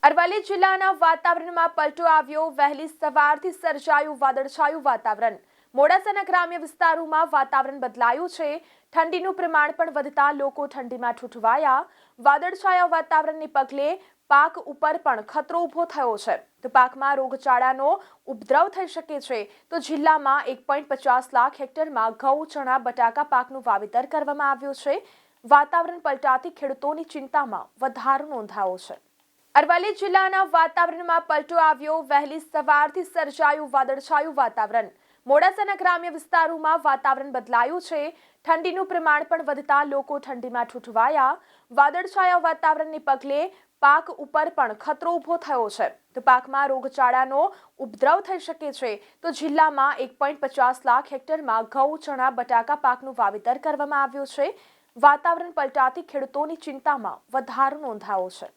અરવલ્લી જિલ્લાના વાતાવરણમાં પલટો આવ્યો। વહેલી સવારથી સર્જાયું વાદળછાયું વાતાવરણ। મોડાસાના ગ્રામ્ય વિસ્તારોમાં વાતાવરણ બદલાયું છે। ઠંડીનું પ્રમાણ પણ વધતા લોકો ઠંડીમાં ઠૂઠવાયા। વાદળછાયા વાતાવરણને પગલે પાક ઉપર પણ ખતરો ઊભો થયો છે। તો પાકમાં રોગચાળાનો ઉપદ્રવ થઈ શકે છે। તો જિલ્લામાં 1.50 લાખ હેક્ટરમાં ઘઉં, ચણા, બટાકા પાકનું વાવેતર કરવામાં આવ્યું છે। વાતાવરણ પલટાથી ખેડૂતોની ચિંતામાં વધારો નોંધાયો છે। અરવલ્લી જિલ્લાના વાતાવરણમાં પલટો આવ્યો। વહેલી સવારથી સર્જાયું વાદળછાયું વાતાવરણ। મોડાસાના ગ્રામ્ય વિસ્તારોમાં વાતાવરણ બદલાયું છે। ઠંડીનું પ્રમાણ પણ વધતા લોકો ઠંડીમાં ઠૂઠવાયા। વાદળછાયા વાતાવરણને પગલે પાક ઉપર પણ ખતરો ઊભો થયો છે। તો પાકમાં રોગચાળાનો ઉપદ્રવ થઈ શકે છે। તો જિલ્લામાં 1.50 લાખ હેક્ટરમાં ઘઉં, ચણા, બટાકા પાકનું વાવેતર કરવામાં આવ્યું છે। વાતાવરણ પલટાથી ખેડૂતોની ચિંતામાં વધારો નોંધાયો છે।